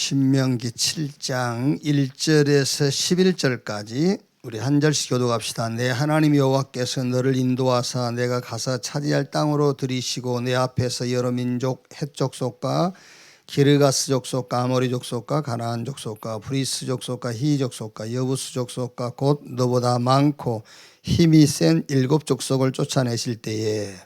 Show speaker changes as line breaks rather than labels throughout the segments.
신명기 7장 1절에서 11절까지 우리 한 절씩 교독합시다. 내 하나님 여호와께서 너를 인도하사 내가 가서 차지할 땅으로 들이시고 내 앞에서 여러 민족 헷 족속과 기르가스 족속과 아모리 족속과 가나안 족속과 브리스 족속과 히 족속과 여부스 족속과 곧 너보다 많고 힘이 센 7 족속을 쫓아내실 때에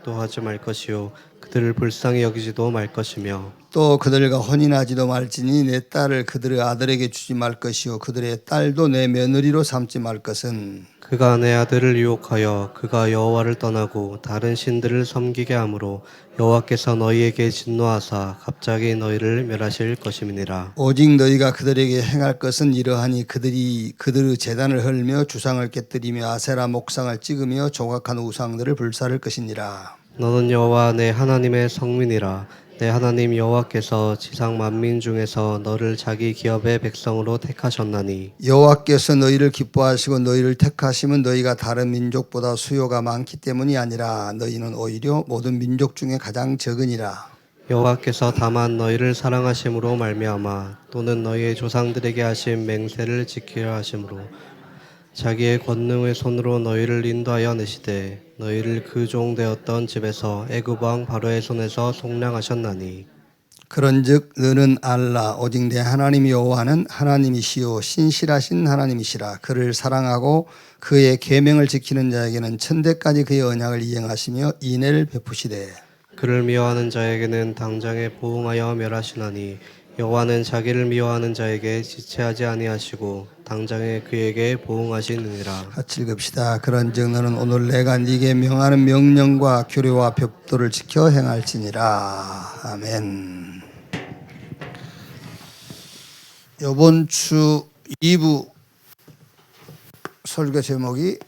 또 하지 말 것이요 그들을 불쌍히 여기지도 말 것이며
또 그들과 혼인하지도 말지니 내 딸을 그들의 아들에게 주지 말 것이요 그들의 딸도 내 며느리로 삼지 말 것은
그가 내 아들을 유혹하여 그가 여호와를 떠나고 다른 신들을 섬기게 하므로 여호와께서 너희에게 진노하사 갑자기 너희를 멸하실 것임이니라.
오직 너희가 그들에게 행할 것은 이러하니 그들이 그들의 제단을 헐며 주상을 깨뜨리며 아세라 목상을 찍으며 조각한 우상들을 불사를 것이니라.
너는 여호와 내 하나님의 성민이라. 내 하나님 여호와께서 지상 만민 중에서 너를 자기 기업의 백성으로 택하셨나니
여호와께서 너희를 기뻐하시고 너희를 택하시면 너희가 다른 민족보다 수요가 많기 때문이 아니라 너희는 오히려 모든 민족 중에 가장 적으니라.
여호와께서 다만 너희를 사랑하심으로 말미암아 또는 너희의 조상들에게 하신 맹세를 지키려 하심으로 자기의 권능의 손으로 너희를 인도하여 내시되 너희를 그 종 되었던 집에서 애굽 왕 바로의 손에서 속량하셨나니
그런즉 너는 알라 오직 내 하나님 여호와는 하나님이시요 신실하신 하나님이시라. 그를 사랑하고 그의 계명을 지키는 자에게는 천대까지 그의 언약을 이행하시며 인애를 베푸시되
그를 미워하는 자에게는 당장에 보응하여 멸하시나니 여호와는 자기를 미워하는 자에게 지체하지 아니하시고 당장에 그에게 보응하시느니라.
같이 읽읍시다. 그런즉 너는 오늘 내가 네게 명하는 명령과 규례와 법도를 지켜 행할지니라. 아멘. 이번 주 2부 설교 제목이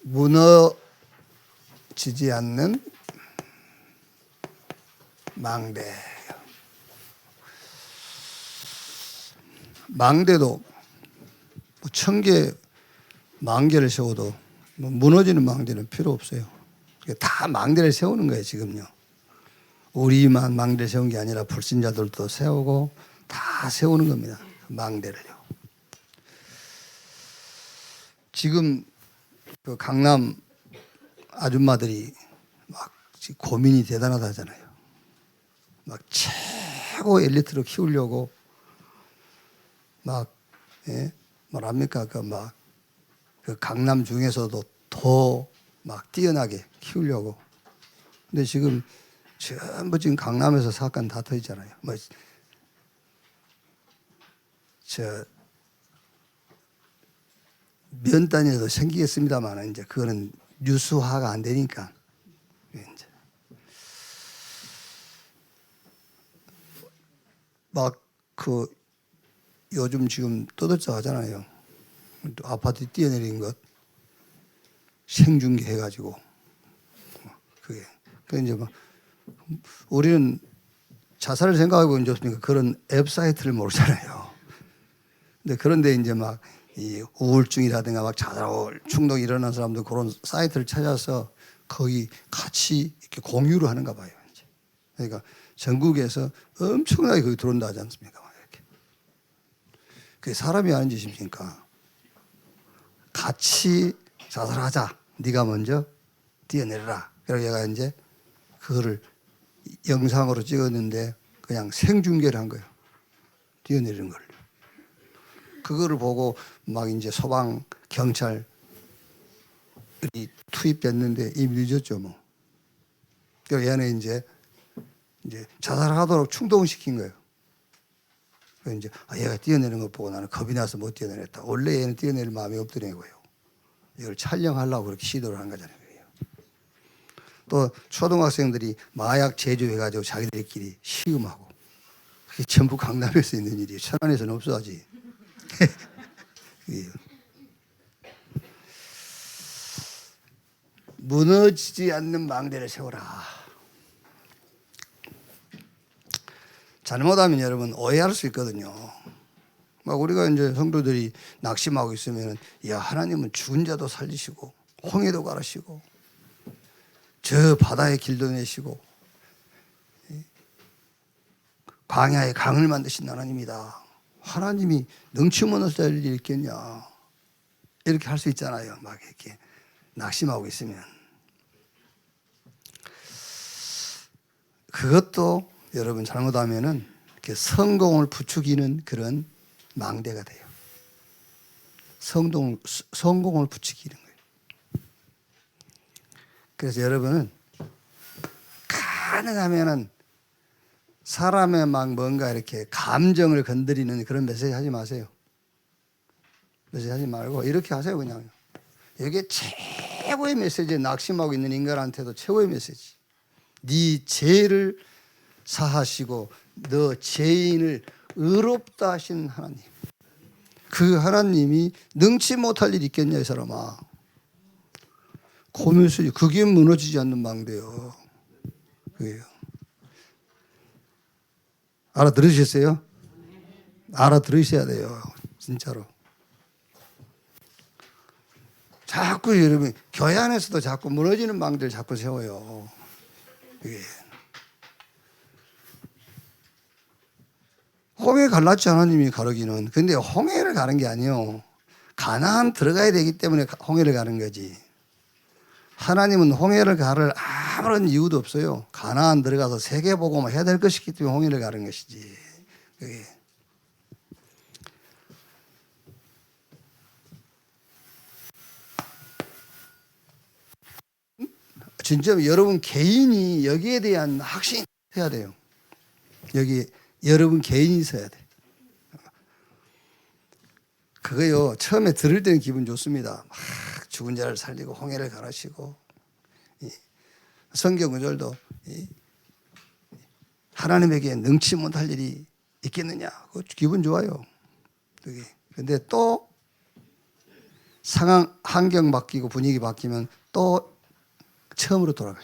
무너지지 않는 망대. 망대도 1000개 망대를 세워도 무너지는 망대는 필요 없어요. 다 망대를 세우는 거예요 지금요. 우리만 망대를 세운 게 아니라 불신자들도 세우고 다 세우는 겁니다. 망대를요. 지금 그 강남 아줌마들이 막 고민이 대단하다 하잖아요. 막 최고 엘리트로 키우려고 막 뭐랍니까 그 강남 중에서도 더 막 뛰어나게 키우려고. 근데 지금 전부 지금 강남에서 사건 다 터지잖아요. 면 단위에도 생기겠습니다만 이제 그거는 뉴스화가 안 되니까 이제 막 그 요즘 지금 떠들썩하잖아요. 아파트 뛰어내린 것 생중계 해가지고 그게 이제 막 우리는 자살을 생각하고 이제 없으니까 그런 앱 사이트를 모르잖아요. 근데 그런데 이제 막 이 우울증이라든가 막 자살 충동이 일어난 사람들 그런 사이트를 찾아서 거기 같이 이렇게 공유를 하는가 봐요. 이제. 그러니까 전국에서 엄청나게 거기 들어온다 하지 않습니까? 이렇게. 그게 사람이 하는 짓입니까? 같이 자살하자. 네가 먼저 뛰어내려라. 그래서 얘가 이제 그거를 영상으로 찍었는데 그냥 생중계를 한 거예요. 뛰어내리는 걸. 그거를 보고 막 이제 소방 경찰이 투입됐는데 이미 늦었죠 뭐. 그래서 얘는 이제 자살하도록 충동을 시킨 거예요. 그래서 이제 얘가 뛰어내리는 걸 보고 나는 겁이 나서 못 뛰어내렸다. 원래 얘는 뛰어내릴 마음이 없더라고요. 이걸 촬영하려고 그렇게 시도를 한 거잖아요. 또 초등학생들이 마약 제조해가지고 자기들끼리 시음하고 그게 전부 강남에서 있는 일이에요. 천안에서는 없어하지. 무너지지 않는 망대를 세워라. 잘못하면 여러분 오해할 수 있거든요. 막 우리가 이제 성도들이 낙심하고 있으면, 야, 하나님은 죽은 자도 살리시고 홍해도 가르시고 저 바다의 길도 내시고 광야에 강을 만드신 하나님이다. 하나님이 능치못 할 일이 있겠냐, 이렇게 할 수 있잖아요. 막 이렇게 낙심하고 있으면. 그것도 여러분 잘못하면은 이렇게 성공을 부추기는 그런 망대가 돼요. 성공을 부추기는 거예요. 그래서 여러분은 가능하면은 사람의 막 뭔가 이렇게 감정을 건드리는 그런 메시지 하지 마세요. 메시지 하지 말고 이렇게 하세요. 그냥 이게 최고의 메시지, 낙심하고 있는 인간한테도 최고의 메시지. 네 죄를 사하시고 너 죄인을 의롭다 하신 하나님, 그 하나님이 능치 못할 일이 있겠냐 이 사람아. 고민수리, 그게 무너지지 않는 망대요. 그게요. 알아들으셨어요? 알아들으셔야 돼요. 진짜로. 자꾸 여러분 교회 안에서도 자꾸 무너지는 망대를 자꾸 세워요. 그게. 홍해 갈랐지 하나님이 가르기는. 근데 홍해를 가는 게 아니에요. 가나안 들어가야 되기 때문에 홍해를 가는 거지. 하나님은 홍해를 가를 아무런 이유도 없어요. 가나안 들어가서 세계복음을 해야 될 것이기 때문에 홍해를 가는 것이지. 그게. 진짜 여러분 개인이 여기에 대한 확신이 해야 돼요. 여기 여러분 개인이 있어야 돼. 그거요, 처음에 들을 때는 기분 좋습니다. 막 죽은 자를 살리고 홍해를 가르시고, 성경 구절도 하나님에게 능치 못할 일이 있겠느냐, 그거 기분 좋아요. 그게. 근데 또 상황, 환경 바뀌고 분위기 바뀌면 또 처음으로 돌아가요.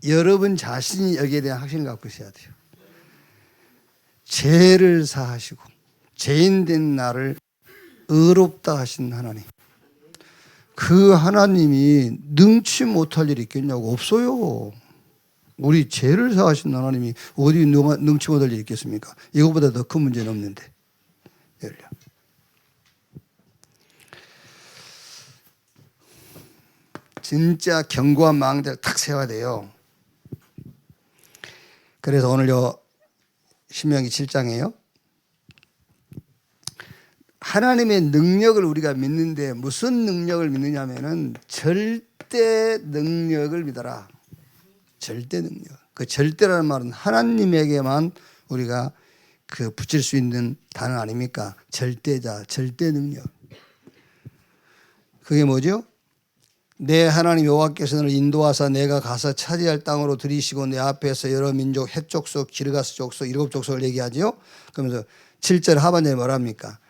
여러분 자신이 여기에 대한 확신을 갖고 있어야 돼요. 죄를 사하시고 죄인된 나를 의롭다 하신 하나님, 그 하나님이 능치 못할 일이 있겠냐고. 없어요. 우리 죄를 사하신 하나님이 어디 누가 능치 못할 일이 있겠습니까? 이거보다 더 큰 문제는 없는데. 진짜 견고한 망대를 탁 세워야 돼요. 그래서 오늘 신명기 7장에요. 하나님의 능력을 우리가 믿는데 무슨 능력을 믿느냐면은 절대 능력을 믿어라. 절대 능력. 그 절대라는 말은 하나님에게만 우리가 그 붙일 수 있는 단어 아닙니까? 절대자, 절대 능력. 그게 뭐죠? 내 하나님 여호와께서 너를 인도하사 내가 가서 차지할 땅으로 들이시고 내 앞에서 여러 민족, 헷 족속, 기르가스 족속, 일곱 족속을 얘기하죠. 그러면서 7절 하반절에 뭐랍니까?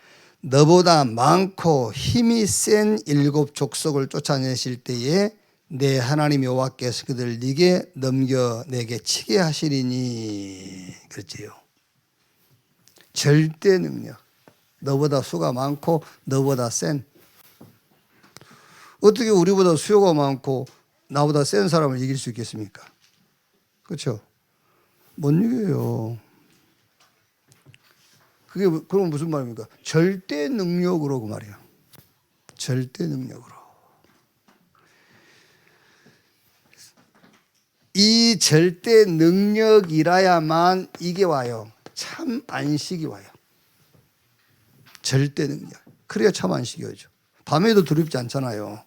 너보다 많고 힘이 센 일곱 족속을 쫓아내실 때에 내 하나님 여호와께서 그들을 네게 넘겨 내게 치게 하시리니. 그렇지요. 절대 능력. 너보다 수가 많고 너보다 센. 어떻게 우리보다 수요가 많고 나보다 센 사람을 이길 수 있겠습니까? 그렇죠? 못 이겨요. 그게 그럼 무슨 말입니까? 절대 능력으로 그 말이야. 절대 능력으로. 이 절대 능력이라야만 이게 와요. 참 안식이 와요. 절대 능력. 그래야 참 안식이 오죠. 밤에도 두렵지 않잖아요.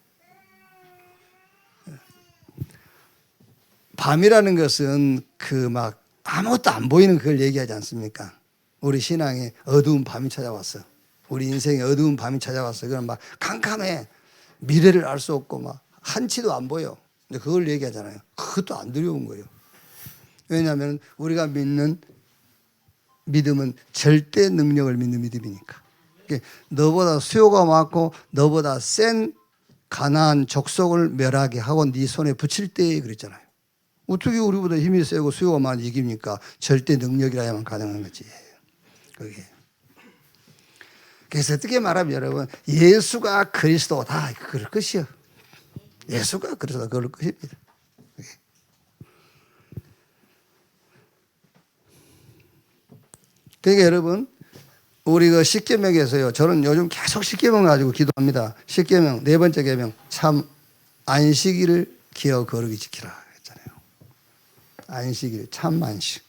밤이라는 것은 그 막 아무것도 안 보이는 그걸 얘기하지 않습니까? 우리 신앙에 어두운 밤이 찾아왔어. 우리 인생에 어두운 밤이 찾아왔어. 그건 막 캄캄해. 미래를 알 수 없고 막 한치도 안 보여. 근데 그걸 얘기하잖아요. 그것도 안 두려운 거예요. 왜냐하면 우리가 믿는 믿음은 절대 능력을 믿는 믿음이니까. 너보다 수요가 많고 너보다 센 가나안 족속을 멸하게 하고 네 손에 붙일 때 그랬잖아요. 어떻게 우리보다 힘이 세고 수요가 많이 이깁니까? 절대 능력이라야만 가능한 거지. 그게. 그래서 어떻게 말하면 여러분 예수가 그리스도다 그럴 것이요. 예수가 그리스도다 그럴 것입니다. 그러니까 여러분 우리 그 십계명에서요. 저는 요즘 계속 십계명 가지고 기도합니다. 십계명 네 번째 계명 참 안식일을 기어 거룩히 지키라 했잖아요. 안식일 참 안식.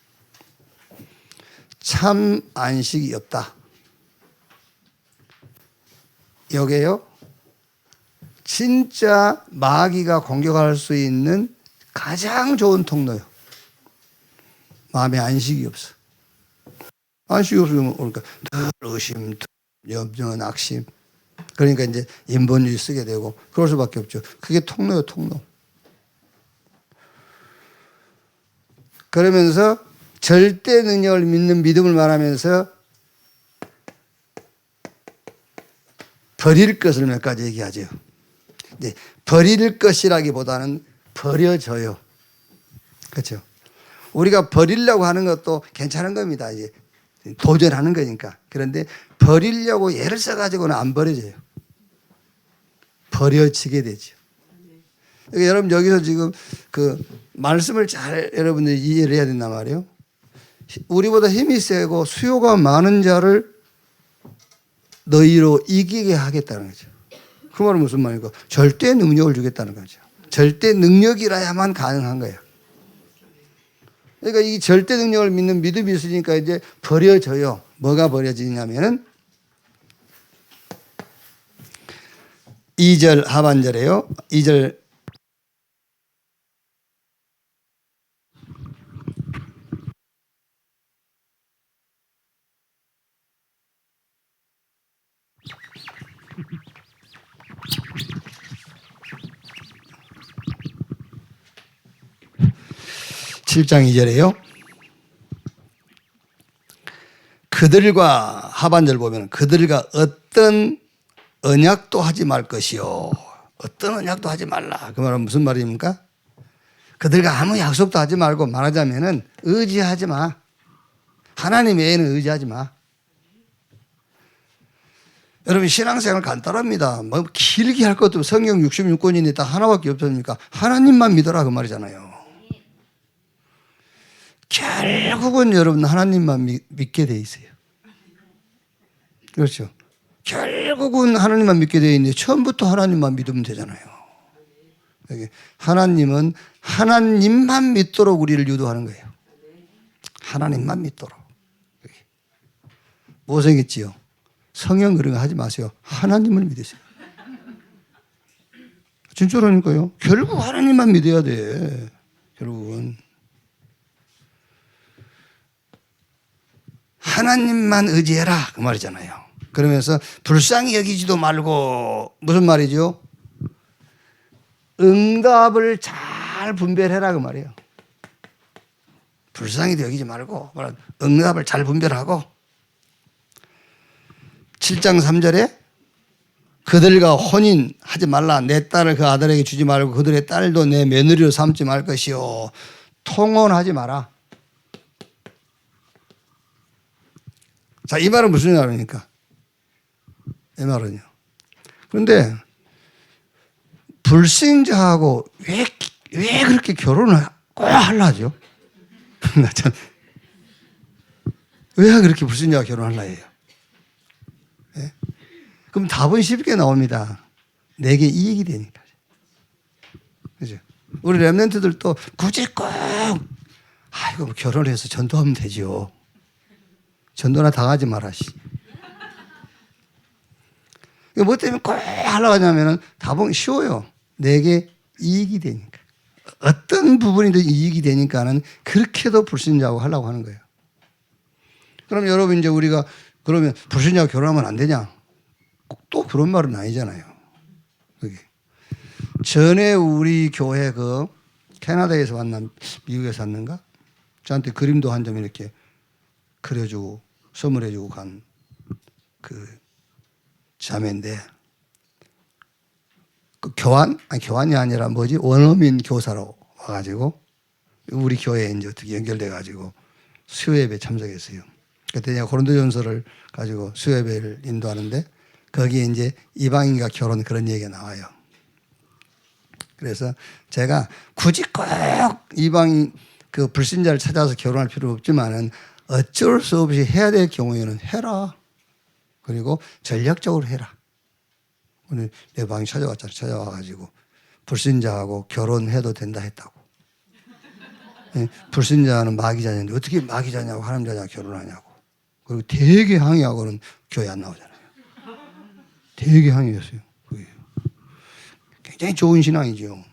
참 안식이 없다. 여기에요. 진짜 마귀가 공격할 수 있는 가장 좋은 통로요. 마음에 안식이 없어. 안식이 없으면 그러니까 늘 의심, 염려, 낙심. 그러니까 이제 인본주의 쓰게 되고 그럴 수밖에 없죠. 그게 통로요, 통로. 그러면서 절대 능력을 믿는 믿음을 말하면서 버릴 것을 몇 가지 얘기하죠. 이제 버릴 것이라기보다는 버려져요. 그렇죠? 우리가 버리려고 하는 것도 괜찮은 겁니다. 이제 도전하는 거니까. 그런데 버리려고 애를 써가지고는 안 버려져요. 버려지게 되죠. 그러니까 여러분 여기서 지금 그 말씀을 잘 여러분들이 이해를 해야 된단 말이에요. 우리보다 힘이 세고 수요가 많은 자를 너희로 이기게 하겠다는 거죠. 그 말은 무슨 말입니까? 절대 능력을 주겠다는 거죠. 절대 능력이라야만 가능한 거예요. 그러니까 이 절대 능력을 믿는 믿음이 있으니까 이제 버려져요. 뭐가 버려지냐면은 2절 하반절에요. 2절 (7장 2절에요) 그들과 하반절 보면 그들과 어떤 언약도 하지 말 것이요. 어떤 언약도 하지 말라. 그 말은 무슨 말입니까? 그들과 아무 약속도 하지 말고 말하자면은 의지하지 마. 하나님 외에는 의지하지 마. 여러분 신앙생활 간단합니다. 뭐 길게 할 것도 성경 66권인데 딱 하나밖에 없습니까? 하나님만 믿어라 그 말이잖아요. 결국은 여러분 하나님만 믿게 돼 있어요. 그렇죠. 결국은 하나님만 믿게 돼 있는데 처음부터 하나님만 믿으면 되잖아요. 하나님은 하나님만 믿도록 우리를 유도하는 거예요. 하나님만 믿도록. 못생겼지요. 성형 그런 거 하지 마세요. 하나님을 믿으세요. 진짜라니까요. 결국 하나님만 믿어야 돼. 결국은. 하나님만 의지해라 그 말이잖아요. 그러면서 불쌍히 여기지도 말고 무슨 말이죠? 응답을 잘 분별해라 그 말이에요. 불쌍히 여기지 말고 응답을 잘 분별하고 7장 3절에 그들과 혼인하지 말라. 내 딸을 그 아들에게 주지 말고 그들의 딸도 내 며느리로 삼지 말 것이요. 통혼하지 마라. 자, 이 말은 무슨 말입니까? 이 말은요. 그런데 불신자하고 왜 그렇게 결혼을 꼭 하려죠? 나 참, 왜 그렇게 불신자와 결혼하려 해요? 네? 그럼 답은 쉽게 나옵니다. 내게 이익이 되니까. 그죠? 우리 렘넌트들도 굳이 꼭, 아이고, 결혼을 해서 전도하면 되죠. 전도나 당하지 마라, 씨. 뭐 때문에 꼭 하려고 하냐면은 답은 쉬워요. 내게 이익이 되니까. 어떤 부분이든 이익이 되니까는 그렇게도 불신자하고 하려고 하는 거예요. 그럼 여러분 이제 우리가 그러면 불신자하고 결혼하면 안 되냐? 또 그런 말은 아니잖아요. 그게. 전에 우리 교회 그 캐나다에서 왔나 미국에서 왔는가? 저한테 그림도 한 점 이렇게 그려주고 선물해주고 간 그 자매인데 그 교환이 아니라 뭐지? 원어민 교사로 와가지고 우리 교회에 이제 어떻게 연결돼가지고 수요 예배 참석했어요. 그때 제가 고린도전서를 가지고 수협회를 인도하는데 거기에 이제 이방인과 결혼 그런 얘기가 나와요. 그래서 제가 굳이 꼭 이방인 그 불신자를 찾아서 결혼할 필요 없지만은 어쩔 수 없이 해야 될 경우에는 해라. 그리고 전략적으로 해라. 오늘 내 방이 찾아왔잖아. 찾아와가지고 불신자하고 결혼해도 된다 했다고. 불신자는 마귀자녀인데 어떻게 마귀자냐고 하나님 자녀가 결혼하냐고. 그리고 되게 항의하고는 교회 안 나오잖아요. 되게 항의했어요. 그게. 굉장히 좋은 신앙이죠.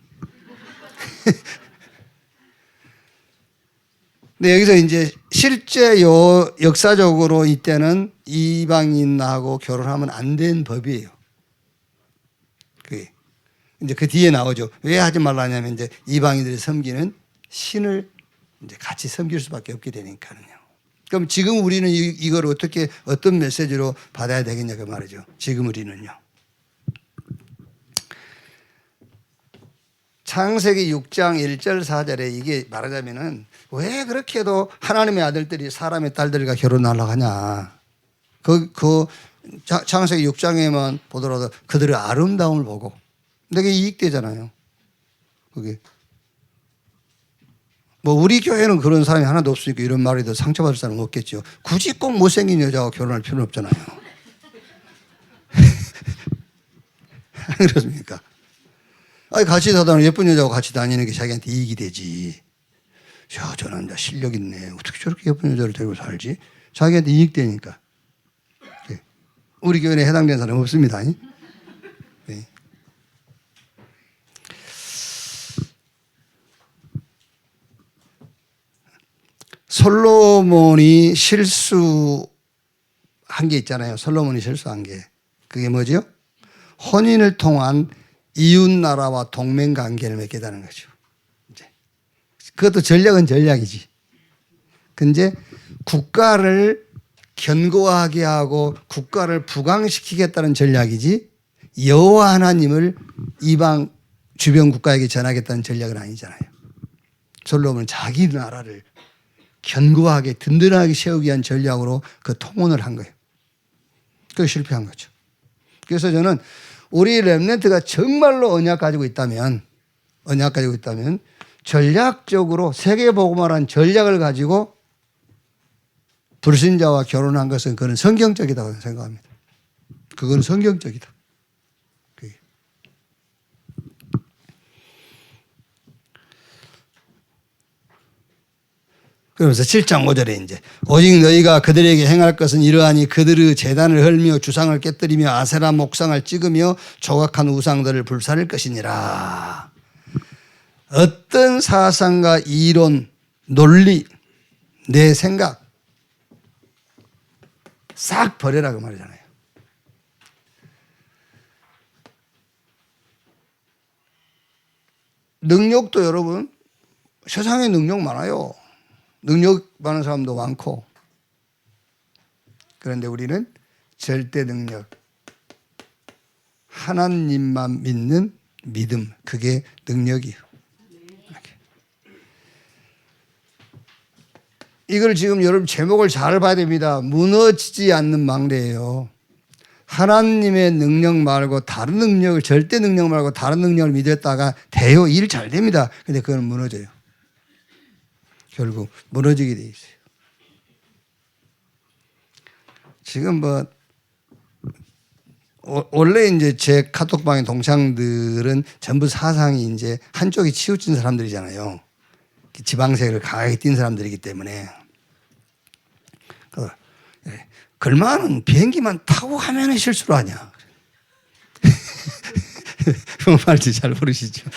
근데 여기서 이제 실제 역사적으로 이때는 이방인하고 결혼하면 안 된 법이에요. 그게. 이제 그 뒤에 나오죠. 왜 하지 말라냐면 이제 이방인들이 섬기는 신을 이제 같이 섬길 수밖에 없게 되니까요. 그럼 지금 우리는 이걸 어떻게 어떤 메시지로 받아야 되겠냐 그 말이죠. 지금 우리는요. 창세기 6장 1절 4절에 이게 말하자면은 왜 그렇게 해도 하나님의 아들들이 사람의 딸들과 결혼하려고 하냐. 창세기 6장에만 보더라도 그들의 아름다움을 보고. 근데 그게 이익되잖아요. 그게. 뭐 우리 교회는 그런 사람이 하나도 없으니까 이런 말이 더 상처받을 사람은 없겠죠. 굳이 꼭 못생긴 여자와 결혼할 필요는 없잖아요. 안 그렇습니까? 아니 같이 사다는 예쁜 여자하고 같이 다니는 게 자기한테 이익이 되지. 야, 저 남자 실력 있네. 어떻게 저렇게 예쁜 여자를 데리고 살지? 자기한테 이익 되니까. 우리 교회에 해당되는 사람 없습니다. 네. 솔로몬이 실수한 게 있잖아요. 솔로몬이 실수한 게. 그게 뭐죠? 혼인을 통한 이웃나라와 동맹관계를 맺겠다는 거죠. 이제. 그것도 전략은 전략이지. 근데 국가를 견고하게 하고 국가를 부강시키겠다는 전략이지 여호와 하나님을 이방 주변 국가에게 전하겠다는 전략은 아니잖아요. 솔로몬은 자기 나라를 견고하게 든든하게 세우기 위한 전략으로 그 통혼을 한 거예요. 그게 실패한 거죠. 그래서 저는 우리 렘넌트가 정말로 언약 가지고 있다면 전략적으로 세계복음화라는 전략을 가지고 불신자와 결혼한 것은 그건 성경적이라고 생각합니다. 그건 성경적이다. 그러면서 7장 5절에 이제 오직 너희가 그들에게 행할 것은 이러하니 그들의 제단을 헐며 주상을 깨뜨리며 아세라 목상을 찍으며 조각한 우상들을 불사를 것이니라. 어떤 사상과 이론, 논리, 내 생각 싹 버려라 그 말이잖아요. 능력도 여러분 세상에 능력 많아요. 능력 많은 사람도 많고. 그런데 우리는 절대 능력, 하나님만 믿는 믿음, 그게 능력이에요. 이걸 지금 여러분 제목을 잘 봐야 됩니다. 무너지지 않는 망대예요. 하나님의 능력 말고 다른 능력을, 절대 능력 말고 다른 능력을 믿었다가 돼요. 일 잘 됩니다. 근데 그건 무너져요. 결국 무너지게 돼 있어요. 지금 뭐 원래 이제 제 카톡방의 동창들은 전부 사상이 이제 한쪽이 치우친 사람들이잖아요. 지방색을 강하게 띈 사람들이기 때문에 글만은 비행기만 타고 가면 실수를 하냐. 그 말인지 잘 모르시죠.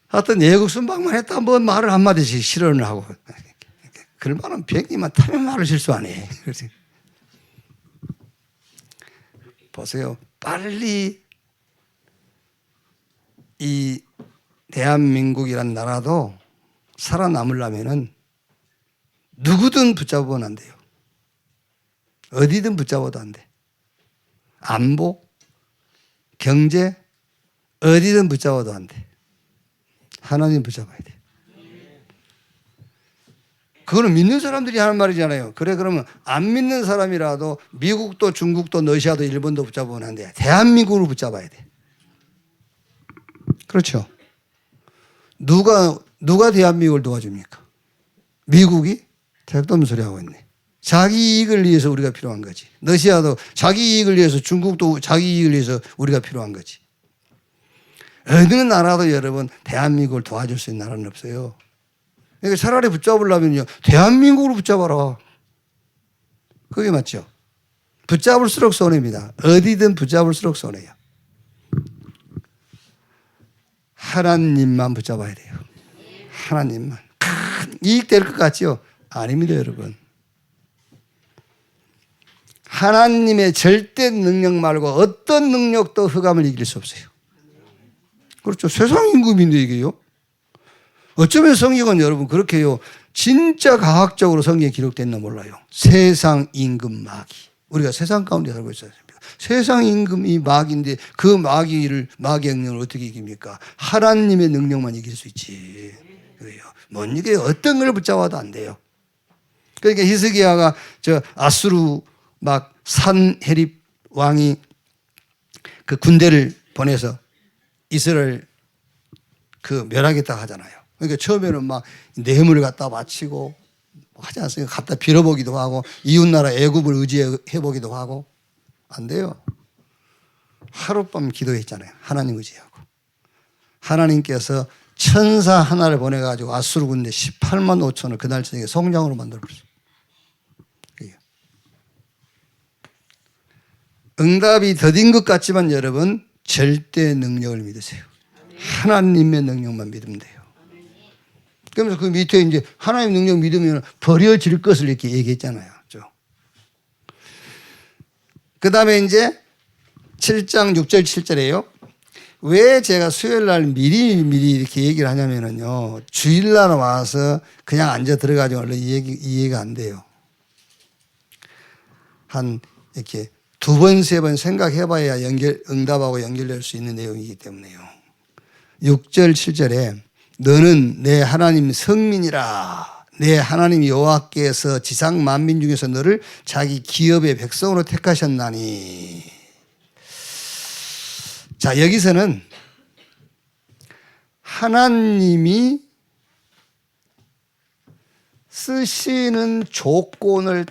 하여튼 예국 순방만 했다 한번 말을 한마디씩 실언을 하고 글만은 비행기만 타면 말을 실수 안 해. 보세요. 빨리 이 대한민국이란 나라도 살아남으려면은 누구든 붙잡으면 안 돼요. 어디든 붙잡아도 안 돼. 안보, 경제, 어디든 붙잡아도 안 돼. 하나님 붙잡아야 돼. 그거는 믿는 사람들이 하는 말이잖아요. 그래 그러면 안 믿는 사람이라도 미국도 중국도 러시아도 일본도 붙잡으면 안 돼. 대한민국을 붙잡아야 돼. 그렇죠. 누가 대한민국을 도와줍니까? 미국이? 택도 없는 소리 하고 있네. 자기 이익을 위해서 우리가 필요한 거지. 러시아도 자기 이익을 위해서, 중국도 자기 이익을 위해서 우리가 필요한 거지. 어느 나라도 여러분 대한민국을 도와줄 수 있는 나라는 없어요. 그러니까 차라리 붙잡으려면요 대한민국으로 붙잡아라. 그게 맞죠. 붙잡을수록 손해입니다. 어디든 붙잡을수록 손해요. 하나님만 붙잡아야 돼요. 하나님만. 큰 이익 될 것 같죠? 아닙니다, 여러분. 하나님의 절대 능력 말고 어떤 능력도 흑암을 이길 수 없어요. 그렇죠. 세상 임금인데 이게요. 어쩌면 성경은 여러분 그렇게요. 진짜 과학적으로 성경에 기록됐나 몰라요. 세상 임금 마귀. 우리가 세상 가운데 살고 있어야 됩니다. 세상 임금이 마귀인데 그 마귀의 능력을 어떻게 이깁니까? 하나님의 능력만 이길 수 있지. 그래요. 뭔 이게 어떤 걸 붙잡아도 안 돼요. 그러니까 히스기야가 저 아수르 막 산헤립 왕이 그 군대를 보내서 이스라엘 그 멸하겠다 하잖아요. 그러니까 처음에는 막 뇌물을 갖다 바치고 하지 않습니까? 갖다 빌어보기도 하고 이웃나라 애굽을 의지해 보기도 하고 안 돼요. 하룻밤 기도했잖아요. 하나님 의지하고. 하나님께서 천사 하나를 보내가지고 아수르 군대 18만 5천을 그날 저녁에 성장으로 만들어버렸어요. 응답이 더딘 것 같지만 여러분 절대 능력을 믿으세요. 하나님의 능력만 믿으면 돼요. 그러면서 그 밑에 이제 하나님 능력 믿으면 버려질 것을 이렇게 얘기했잖아요. 그 다음에 이제 7장 6절 7절에요. 왜 제가 수요일 날 미리 이렇게 얘기를 하냐면요. 주일날 와서 그냥 앉아 들어가지고 원래 이해가 안 돼요. 한 이렇게 2번, 3번 생각해봐야 응답하고 연결될 수 있는 내용이기 때문에요. 6절, 7절에 너는 내 하나님 성민이라. 내 하나님 여호와께서 지상 만민 중에서 너를 자기 기업의 백성으로 택하셨나니. 자, 여기서는 하나님이 쓰시는 조건을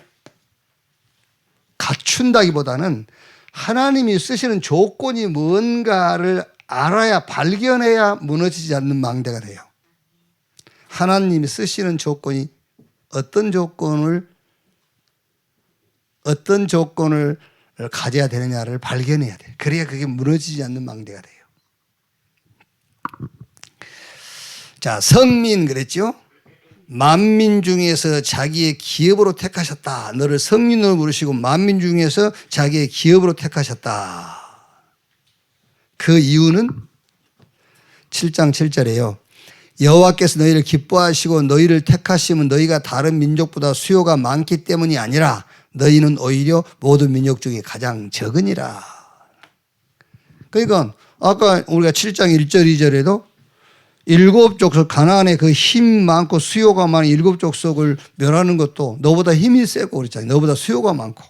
갖춘다기보다는 하나님이 쓰시는 조건이 뭔가를 알아야 발견해야 무너지지 않는 망대가 돼요. 하나님이 쓰시는 조건이 어떤 조건을 가져야 되느냐를 발견해야 돼요. 그래야 그게 무너지지 않는 망대가 돼요. 자, 성민 그랬죠? 만민 중에서 자기의 기업으로 택하셨다. 너를 성민으로 부르시고 만민 중에서 자기의 기업으로 택하셨다. 그 이유는 7장 7절에요. 여호와께서 너희를 기뻐하시고 너희를 택하시면 너희가 다른 민족보다 수요가 많기 때문이 아니라 너희는 오히려 모든 민족 중에 가장 적으니라. 그러니까 아까 우리가 7장 1절 2절에도 7족속 가나안의 그 힘 많고 수요가 많은 7족속을 멸하는 것도 너보다 힘이 세고 그랬잖아요. 너보다 수요가 많고.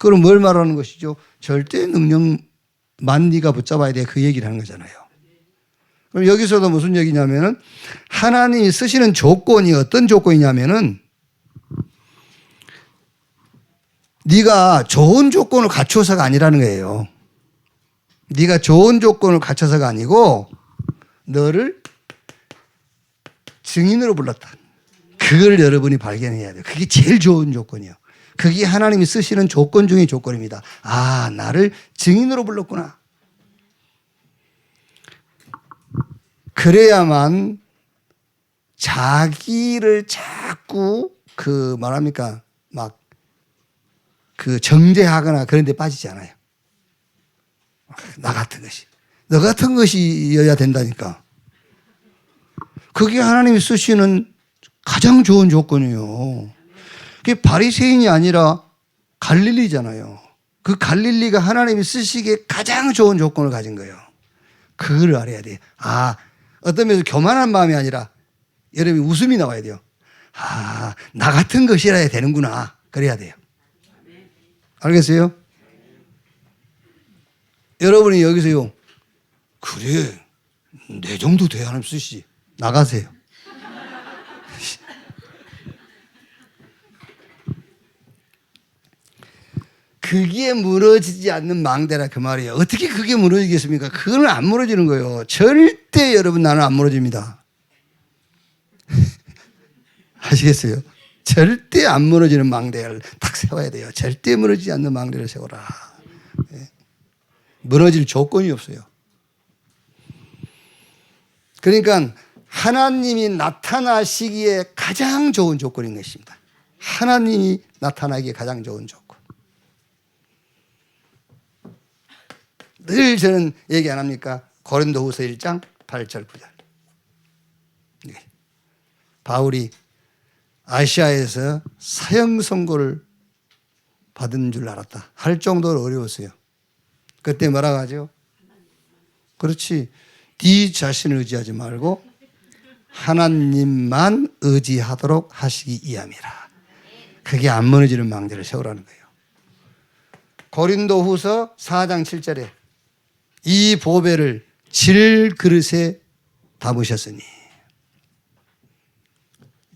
그럼 뭘 말하는 것이죠? 절대 능력만 네가 붙잡아야 돼. 그 얘기를 하는 거잖아요. 그럼 여기서도 무슨 얘기냐면은 하나님이 쓰시는 조건이 어떤 조건이냐면은 네가 좋은 조건을 갖춰서가 아니라는 거예요. 네가 좋은 조건을 갖춰서가 아니고 너를 증인으로 불렀다. 그걸 여러분이 발견해야 돼요. 그게 제일 좋은 조건이에요. 그게 하나님이 쓰시는 조건 중의 조건입니다. 아, 나를 증인으로 불렀구나. 그래야만 자기를 자꾸 정죄하거나 그런 데 빠지지 않아요. 나 같은 것이. 너 같은 것이어야 된다니까. 그게 하나님이 쓰시는 가장 좋은 조건이에요. 그게 바리새인이 아니라 갈릴리잖아요. 그 갈릴리가 하나님이 쓰시기에 가장 좋은 조건을 가진 거예요. 그걸 알아야 돼. 아, 어떤 면에서 교만한 마음이 아니라 여러분이 웃음이 나와야 돼요. 아, 나 같은 것이라야 되는구나. 그래야 돼요. 알겠어요? 여러분이 여기서요, 그래, 내 정도 돼야 하나님 쓰시지. 나가세요. 그게 무너지지 않는 망대라 그 말이에요. 어떻게 그게 무너지겠습니까? 그거는 안 무너지는 거예요. 절대 여러분 나는 안 무너집니다. 아시겠어요? 절대 안 무너지는 망대를 딱 세워야 돼요. 절대 무너지지 않는 망대를 세워라. 예. 무너질 조건이 없어요. 그러니까 하나님이 나타나시기에 가장 좋은 조건인 것입니다. 하나님이 나타나기에 가장 좋은 조건. 늘 저는 얘기 안 합니까? 고린도후서 1장 8절 9절. 바울이 아시아에서 사형 선고를 받은 줄 알았다. 할 정도로 어려웠어요. 그때 뭐라고 하죠? 그렇지. 네 자신을 의지하지 말고 하나님만 의지하도록 하시기 위함이라. 그게 안 무너지는 망대를 세우라는 거예요. 고린도후서 4장 7절에 이 보배를 질그릇에 담으셨으니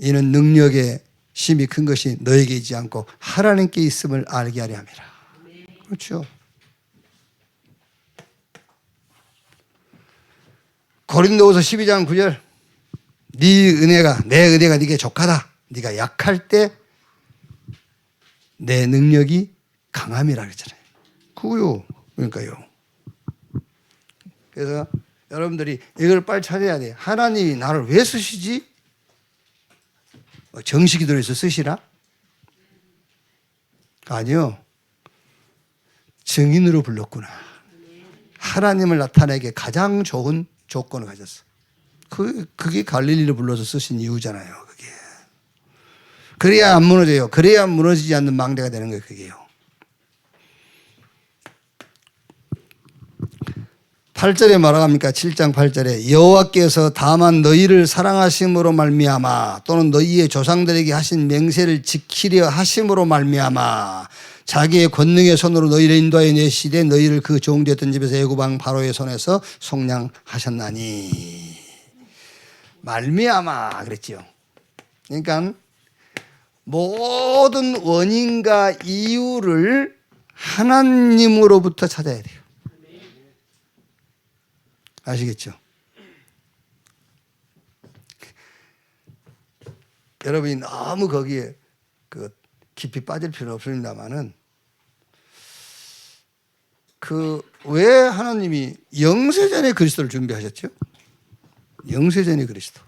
이는 능력의 힘이 큰 것이 너에게 있지 않고 하나님께 있음을 알게 하려 함이라. 그렇죠. 고린도후서 12장 9절 네 은혜가 내 은혜가 네게 족하다. 네가 약할 때 내 능력이 강함이라 그랬잖아요. 그거요. 그러니까요. 그래서 여러분들이 이걸 빨리 찾아야 돼요. 하나님이 나를 왜 쓰시지? 정식이 들어있어 쓰시라? 아니요. 증인으로 불렀구나. 하나님을 나타내기에 가장 좋은 조건을 가졌어. 그게 갈릴리를 불러서 쓰신 이유잖아요. 그게. 그래야 안 무너져요. 그래야 무너지지 않는 망대가 되는 거예요. 그게요. 8절에 뭐라고 합니까? 7장 8절에 여호와께서 다만 너희를 사랑하심으로 말미암아 또는 너희의 조상들에게 하신 맹세를 지키려 하심으로 말미암아 자기의 권능의 손으로 너희를 인도하여 내시되 너희를 그 종되었던 집에서 애굽 왕 바로의 손에서 속량하셨나니 말미암아 그랬지요. 그러니까 모든 원인과 이유를 하나님으로부터 찾아야 돼요. 아시겠죠? 여러분이 너무 거기에 깊이 빠질 필요는 없습니다만은 왜 하나님이 영세전에 그리스도를 준비하셨죠? 영세전에 그리스도.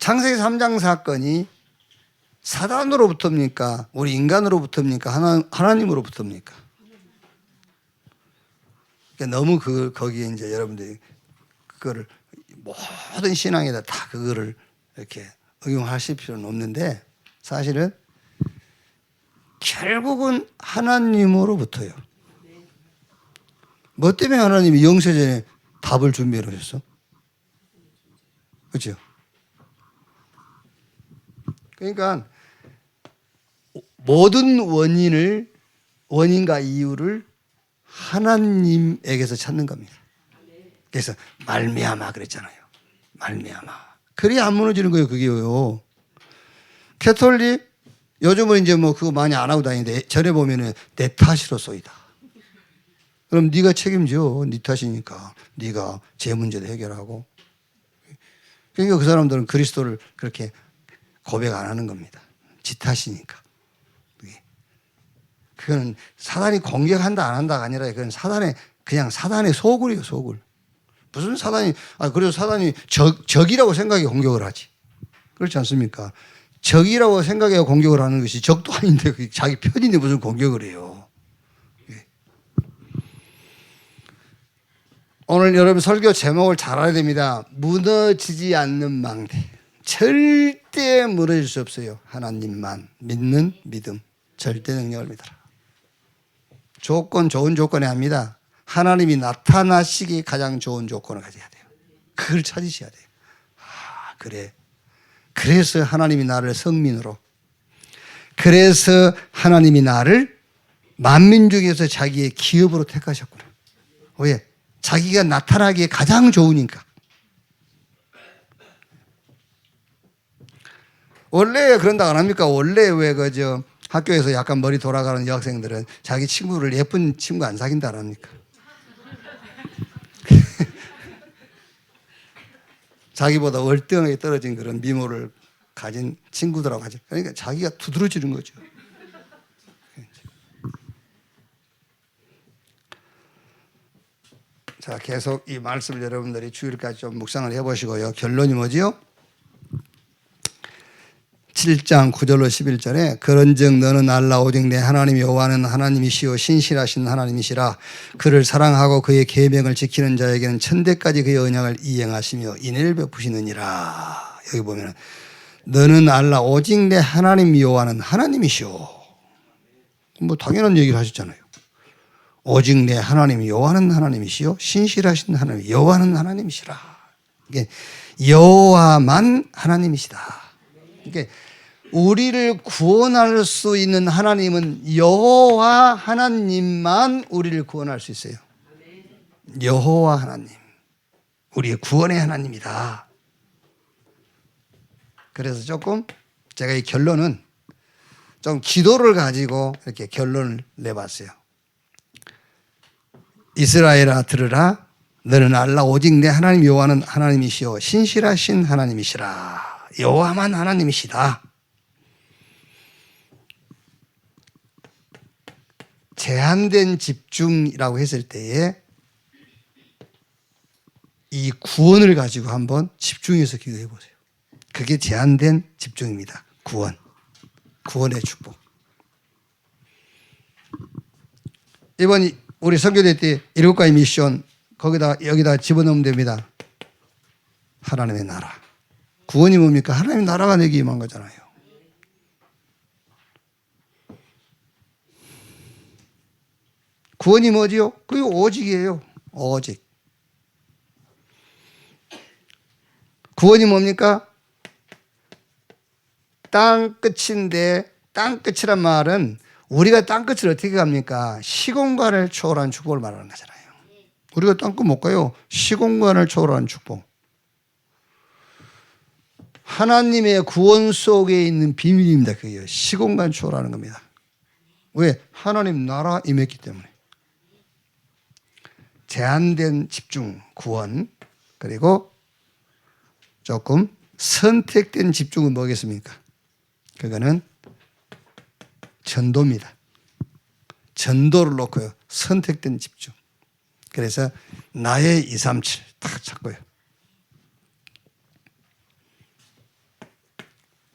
창세기 3장 사건이 사단으로부터입니까? 우리 인간으로부터입니까? 하나님으로부터입니까? 너무 거기에 이제 여러분들이 그거를 모든 신앙에다 다 그거를 이렇게 응용하실 필요는 없는데 사실은 결국은 하나님으로부터요. 뭐 때문에 하나님이 영세전에 답을 준비해 놓으셨어? 그렇죠? 그러니까 모든 원인과 이유를 하나님에게서 찾는 겁니다. 그래서 말미암아 그랬잖아요. 말미암아. 그래야 안 무너지는 거예요. 그게요. 캐톨릭 요즘은 이제 뭐 그거 많이 안 하고 다니는데 전에 보면은 내 탓이로소이다. 그럼 네가 책임져. 네 탓이니까 네가 제 문제도 해결하고. 그러니까 그 사람들은 그리스도를 그렇게 고백 안 하는 겁니다. 지 탓이니까. 그거는 사단이 공격한다 안 한다가 아니라 그건 그냥 사단의 소굴이에요. 소굴. 무슨 사단이 그래서 사단이 적이라고 생각해 공격을 하지. 그렇지 않습니까? 적이라고 생각해 공격을 하는 것이 적도 아닌데 자기 편인데 무슨 공격을 해요. 오늘 여러분 설교 제목을 잘 알아야 됩니다. 무너지지 않는 망대. 절대 무너질 수 없어요. 하나님만 믿는 믿음. 절대 능력을 믿어라. 좋은 조건이 아닙니다. 하나님이 나타나시기 가장 좋은 조건을 가져야 돼요. 그걸 찾으셔야 돼요. 그래. 그래서 하나님이 나를 성민으로, 그래서 하나님이 나를 만민 중에서 자기의 기업으로 택하셨구나. 왜? 자기가 나타나기에 가장 좋으니까. 원래 그런다 안 합니까? 원래 왜 그저 학교에서 약간 머리 돌아가는 여학생들은 자기 친구를 예쁜 친구 안 사귄다 안 합니까? 자기보다 월등하게 떨어진 그런 미모를 가진 친구들하고 하죠. 그러니까 자기가 두드러지는 거죠. 자, 계속 이 말씀을 여러분들이 주일까지 좀 묵상을 해보시고요. 결론이 뭐지요? 7장 9절로 11절에 그런즉 너는 알라 오직 내 하나님 여호와는 하나님이시요 신실하신 하나님이시라. 그를 사랑하고 그의 계명을 지키는 자에게는 천대까지 그의 언약을 이행하시며 인애를 베푸시느니라. 여기 보면 너는 알라 오직 내 하나님 여호와는 하나님이시오. 뭐 당연한 얘기를 하셨잖아요. 오직 내 하나님 여호와는 하나님이시요 신실하신 하나님 여호와는 하나님이시라. 이게 여호와만 하나님이시다. 이게 우리를 구원할 수 있는 하나님은 여호와 하나님만 우리를 구원할 수 있어요. 여호와 하나님, 우리의 구원의 하나님이다. 그래서 조금 제가 이 결론은 좀 기도를 가지고 이렇게 결론을 내봤어요. 이스라엘아 들으라. 너는 알라 오직 내 하나님 여호와는 하나님이시요 신실하신 하나님이시라. 여호와만 하나님이시다. 제한된 집중이라고 했을 때에 이 구원을 가지고 한번 집중해서 기도해 보세요. 그게 제한된 집중입니다. 구원의 축복. 이번 우리 선교대 때 7가지 미션 여기다 집어넣으면 됩니다. 하나님의 나라. 구원이 뭡니까? 하나님의 나라가 내게 임한 거잖아요. 구원이 뭐지요? 그게 오직이에요. 오직. 구원이 뭡니까? 땅끝인데, 땅끝이란 말은 우리가 땅끝을 어떻게 갑니까? 시공간을 초월한 축복을 말하는 거잖아요. 우리가 땅끝 못 가요. 시공간을 초월한 축복. 하나님의 구원 속에 있는 비밀입니다. 그게요. 시공간 초월하는 겁니다. 왜? 하나님 나라 임했기 때문에. 제한된 집중, 구원, 그리고 조금 선택된 집중은 뭐겠습니까? 그거는 전도입니다. 전도를 놓고요. 선택된 집중. 그래서 나의 237 딱 찾고요.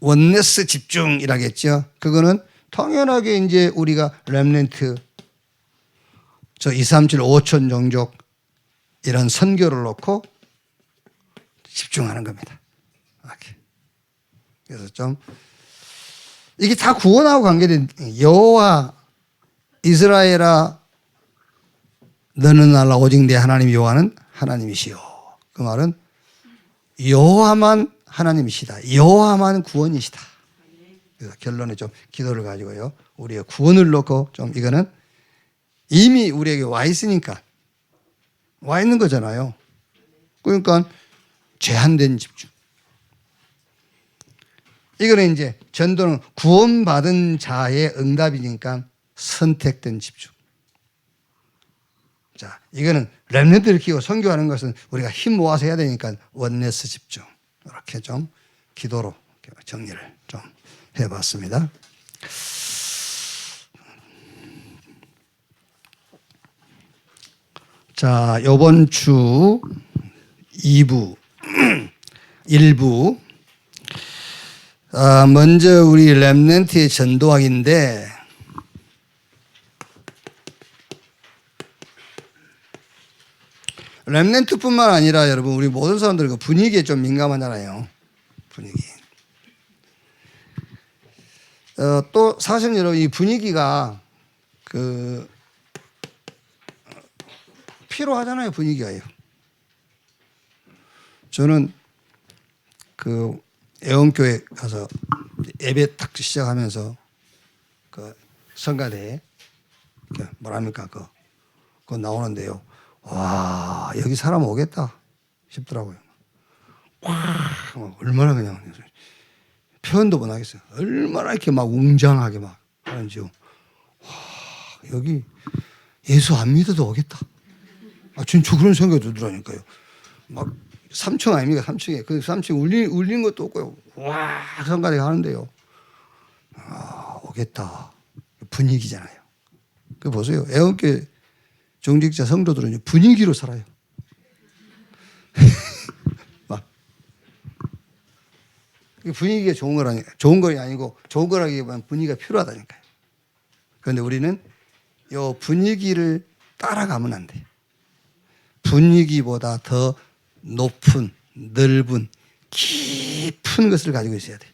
원네스 집중이라겠죠. 그거는 당연하게 이제 우리가 렘넌트 저 237 5천 종족 이런 선교를 놓고 집중하는 겁니다. 이렇게. 그래서 좀 이게 다 구원하고 관계된 여호와 이스라엘아 너는 알라 오직 내 하나님 여호와는 하나님이시요. 그 말은 여호와만 하나님이시다. 여호와만 구원이시다. 그래서 결론에 좀 기도를 가지고요. 우리의 구원을 놓고 좀 이거는 이미 우리에게 와 있으니까 와 있는 거잖아요. 그러니까 제한된 집중. 이거는 이제 전도는 구원받은 자의 응답이니까 선택된 집중. 자, 이거는 렘넌트를 키우고 선교하는 것은 우리가 힘 모아서 해야 되니까 원네스 집중. 이렇게 좀 기도로 정리를 좀 해봤습니다. 자, 이번 주 2부, 1부. 먼저 우리 렘넌트의 전도학인데, 렘넌트뿐만 아니라 여러분 우리 모든 사람들 그 분위기에 좀 민감하잖아요. 분위기. 또 사실 여러분 이 분위기가 필요하잖아요. 분위기가요. 저는 그 애원교회 가서 예배 딱 시작하면서 그 성가대에 뭐랍니까 그거 나오는데요. 와 여기 사람 오겠다 싶더라고요. 와 얼마나 그냥 표현도 못 하겠어요. 얼마나 이렇게 막 웅장하게 막 하는지요. 와 여기 예수 안 믿어도 오겠다. 아 진짜 그런 생각이 들더라니까요. 막 3층 아닙니까? 3층에 그 3층 울리는 것도 없고요. 와 성가대 하는데요. 아 오겠다 분위기잖아요. 그 보세요. 애원교회 종직자 성도들은 분위기로 살아요. 막 분위기가 좋은 거 아니고 좋은 거라기보다는 분위기가 필요하다니까요. 그런데 우리는 요 분위기를 따라가면 안 돼. 분위기보다 더 높은 넓은 깊은 것을 가지고 있어야 돼.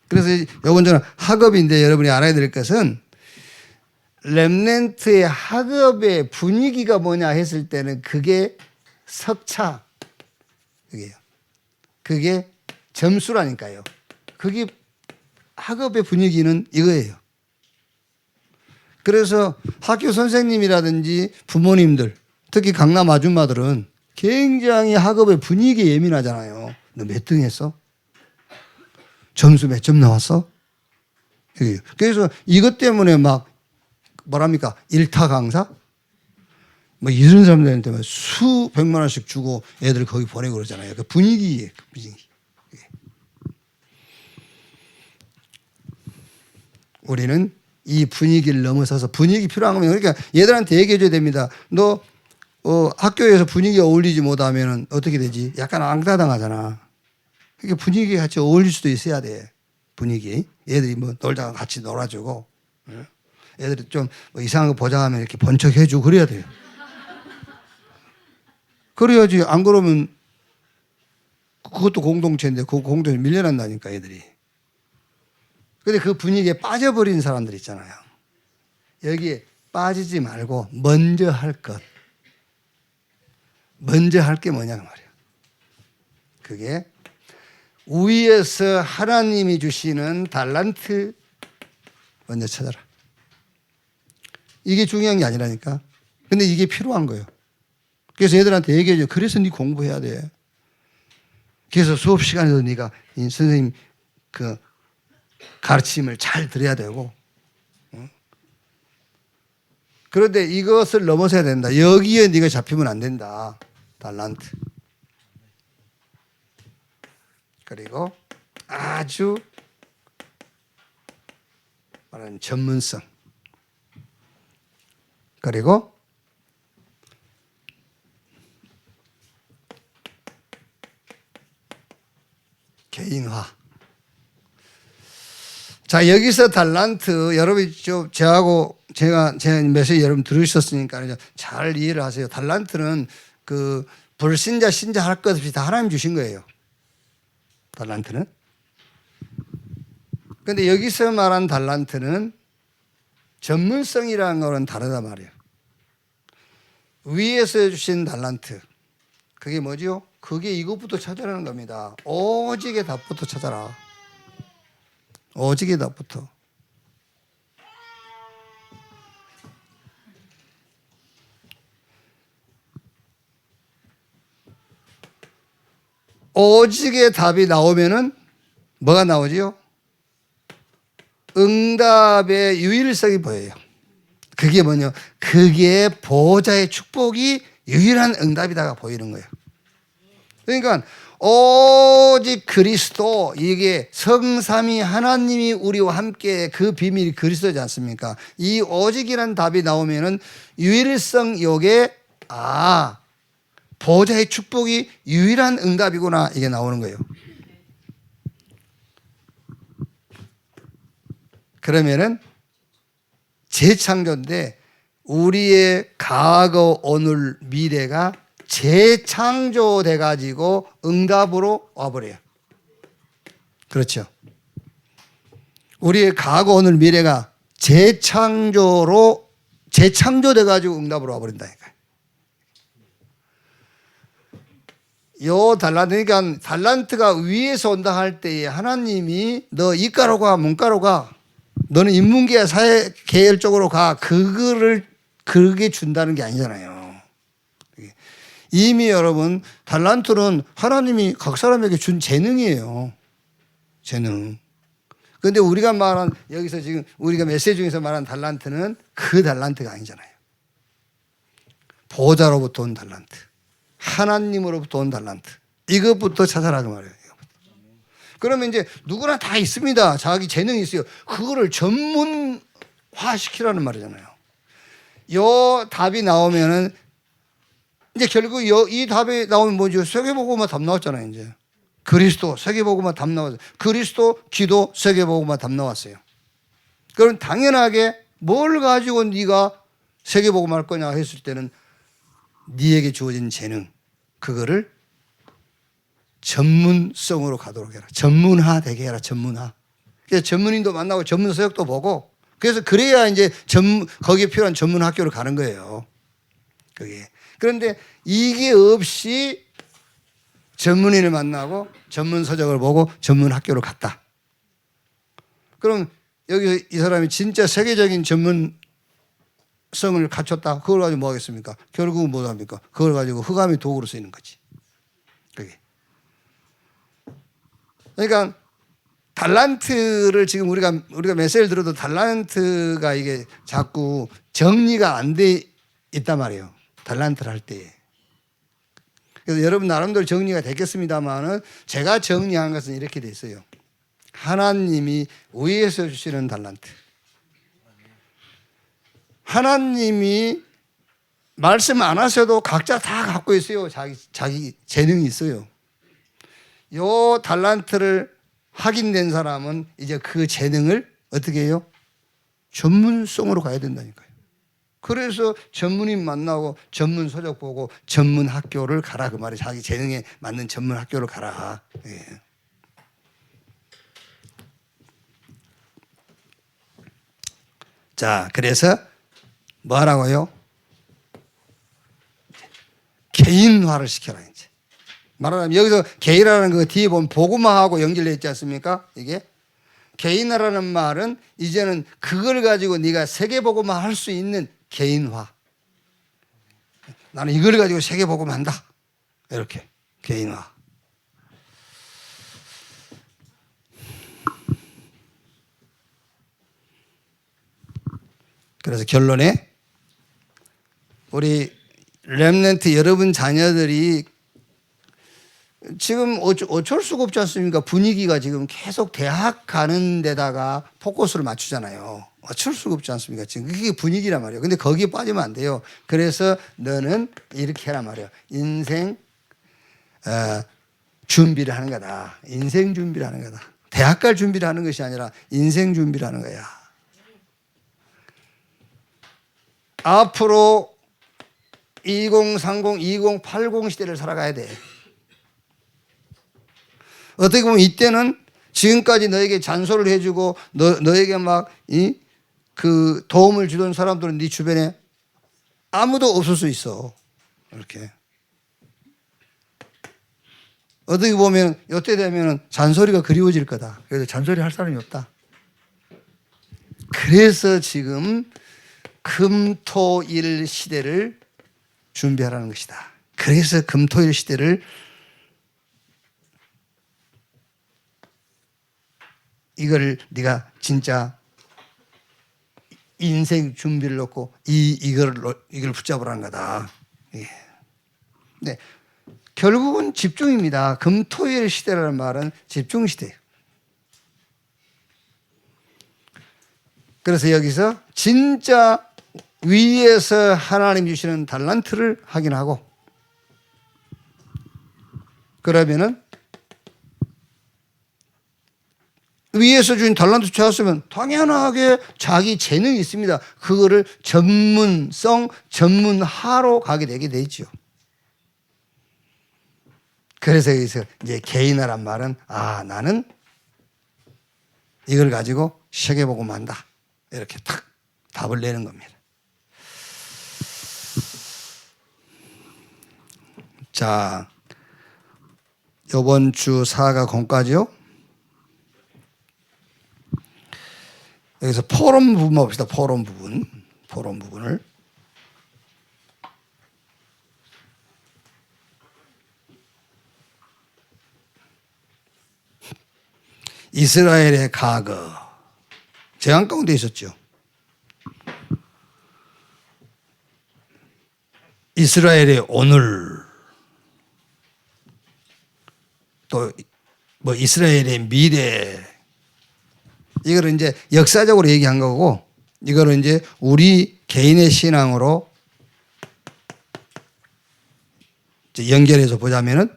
그래서 요건 저는 학업인데 여러분이 알아야 될 것은 렘넌트의 학업의 분위기가 뭐냐 했을 때는 그게 석차 그게요. 그게 점수라니까요. 그게 학업의 분위기는 이거예요. 그래서 학교 선생님이라든지 부모님들 특히 강남 아줌마들은 굉장히 학업의 분위기에 예민하잖아요. 너 몇 등 했어? 점수 몇 점 나왔어? 그래서 이것 때문에 막 뭐랍니까? 일타 강사? 뭐 이런 사람들한테 수백만 원씩 주고 애들 거기 보내고 그러잖아요. 그 분위기예요. 그 분위기. 우리는 이 분위기를 넘어서서 분위기 필요한 거면 그러니까 얘들한테 얘기해 줘야 됩니다. 너 학교에서 분위기가 어울리지 못하면 어떻게 되지? 약간 앙다당하잖아. 그러니까 분위기가 같이 어울릴 수도 있어야 돼. 분위기. 애들이 뭐 놀다가 같이 놀아주고. 애들이 좀 뭐 이상한 거 보장하면 이렇게 번쩍해주고 그래야 돼요. 그래야지 안 그러면 그것도 공동체인데 그 공동체 밀려난다니까 애들이. 근데 그 분위기에 빠져버린 사람들 있잖아요. 여기에 빠지지 말고 먼저 할 것. 먼저 할 게 뭐냐 그 말이에요. 그게 위에서 하나님이 주시는 달란트 먼저 찾아라. 이게 중요한 게 아니라니까. 근데 이게 필요한 거예요. 그래서 애들한테 얘기해줘. 그래서 네 공부해야 돼. 그래서 수업 시간에도 네가 선생님 그 가르침을 잘 들어야 되고. 그런데 이것을 넘어서야 된다. 여기에 네가 잡히면 안 된다. 달란트. 그리고 아주 말하는 전문성. 그리고 개인화. 자, 여기서 달란트, 여러분이 제가 메시지 여러분 들으셨으니까 잘 이해를 하세요. 달란트는 그 불신자, 신자 할 것 없이 다 하나님 주신 거예요. 달란트는. 근데 여기서 말한 달란트는 전문성이라는 거는 다르단 말이에요. 위에서 주신 달란트. 그게 뭐죠? 그게 이것부터 찾아라는 겁니다. 오직의 답부터 찾아라. 오직의 답부터. 오직의 답이 나오면은 뭐가 나오지요? 응답의 유일성이 보여요. 그게 뭐냐? 그게 보호자의 축복이 유일한 응답이다가 보이는 거예요. 그러니까 오직 그리스도, 이게 성삼위 하나님이 우리와 함께 그 비밀이 그리스도지 않습니까? 이 오직이라는 답이 나오면은 유일성 요게 보호자의 축복이 유일한 응답이구나, 이게 나오는 거예요. 그러면은 재창조인데 우리의 과거, 오늘, 미래가 재창조돼 가지고 응답으로 와버려요. 그렇죠. 우리의 과거, 오늘, 미래가 재창조돼 가지고 응답으로 와버린다니까요. 요 달란트, 그러니까 달란트가 위에서 온다 할 때에 하나님이 너 이과로 가, 문과로 가, 너는 인문계야 사회 계열 쪽으로 가, 그게 준다는 게 아니잖아요. 이미 여러분 달란트는 하나님이 각 사람에게 준 재능이에요. 재능. 그런데 우리가 말한 여기서 지금 우리가 메시지 중에서 말한 달란트는 그 달란트가 아니잖아요. 보좌로부터 온 달란트, 하나님으로부터 온 달란트, 이것부터 찾아라고 말해요. 그러면 이제 누구나 다 있습니다. 자기 재능이 있어요. 그거를 전문화시키라는 말이잖아요. 요 답이 나오면은 이제 결국 이 답이 나오면 뭐죠? 세계복음화 답 나왔잖아요. 이제 그리스도 세계복음화 답 나왔어요. 그리스도 기도 세계복음화 답 나왔어요. 그럼 당연하게 뭘 가지고 네가 세계복음화 할 거냐 했을 때는 네에게 주어진 재능, 그거를 전문성으로 가도록 해라. 전문화 되게 해라. 전문화. 그래서 전문인도 만나고 전문 서적도 보고, 그래서 그래야 이제 거기에 필요한 전문 학교를 가는 거예요. 그게. 그런데 이게 없이 전문인을 만나고 전문 서적을 보고 전문 학교를 갔다. 그럼 여기 이 사람이 진짜 세계적인 전문성을 갖췄다. 그걸 가지고 뭐 하겠습니까? 결국은 뭐 합니까? 그걸 가지고 흑암의 도구로 쓰이는 거지. 그게. 그러니까 달란트를 지금 우리가 메시지를 들어도 달란트가 이게 자꾸 정리가 안 돼 있단 말이에요. 달란트를 할 때. 그래서 여러분 나름대로 정리가 됐겠습니다만은 제가 정리한 것은 이렇게 돼 있어요. 하나님이 위에서 주시는 달란트. 하나님이 말씀 안 하셔도 각자 다 갖고 있어요. 자기 재능이 있어요. 요 달란트를 확인된 사람은 이제 그 재능을 어떻게 해요? 전문성으로 가야 된다니까요. 그래서 전문인 만나고 전문 서적 보고 전문 학교를 가라 그 말이 자기 재능에 맞는 전문 학교를 가라. 예. 자, 그래서 뭐 하라고요? 개인화를 시켜라 이제. 말하자면 여기서 개인화라는 거 뒤에 보면 복음화하고 연결되어 있지 않습니까? 이게 개인화라는 말은 이제는 그걸 가지고 네가 세계 복음화 할 수 있는 개인화. 나는 이걸 가지고 세계 복음화 한다. 이렇게 개인화. 그래서 결론에 우리 렘넌트 여러분 자녀들이 지금 어쩔 수가 없지 않습니까? 분위기가 지금 계속 대학 가는 데다가 포커스를 맞추잖아요. 어쩔 수가 없지 않습니까? 지금 그게 분위기란 말이에요. 근데 거기에 빠지면 안 돼요. 그래서 너는 이렇게 해란 말이에요. 인생 준비를 하는 거다. 인생 준비를 하는 거다. 대학 갈 준비를 하는 것이 아니라 인생 준비를 하는 거야. 앞으로 2030, 2080 시대를 살아가야 돼. 어떻게 보면 이때는 지금까지 너에게 잔소리를 해주고 너에게 막 그 도움을 주던 사람들은 네 주변에 아무도 없을 수 있어. 이렇게. 어떻게 보면 이때 되면 잔소리가 그리워질 거다. 그래서 잔소리 할 사람이 없다. 그래서 지금 금토일 시대를 준비하라는 것이다. 그래서 금토일 시대를 이걸 네가 진짜 인생 준비를 놓고 이걸 붙잡으라는 거다. 예. 네. 결국은 집중입니다. 금토일 시대라는 말은 집중 시대예요. 그래서 여기서 진짜 위에서 하나님 주시는 달란트를 확인하고 그러면은 위에서 주신 달란트 찾았으면 당연하게 자기 재능이 있습니다. 그거를 전문화로 가게 되게 되죠. 그래서 여기서 이제 개인화란 말은 나는 이걸 가지고 세계복음 한다. 이렇게 탁 답을 내는 겁니다. 자, 이번 주 4가 공과죠. 여기서 포럼 부분 봅시다. 포럼 부분을. 이스라엘의 과거, 재앙 가운데 있었죠. 이스라엘의 오늘, 또 뭐 이스라엘의 미래, 이거를 이제 역사적으로 얘기한 거고, 이거를 이제 우리 개인의 신앙으로 연결해서 보자면은,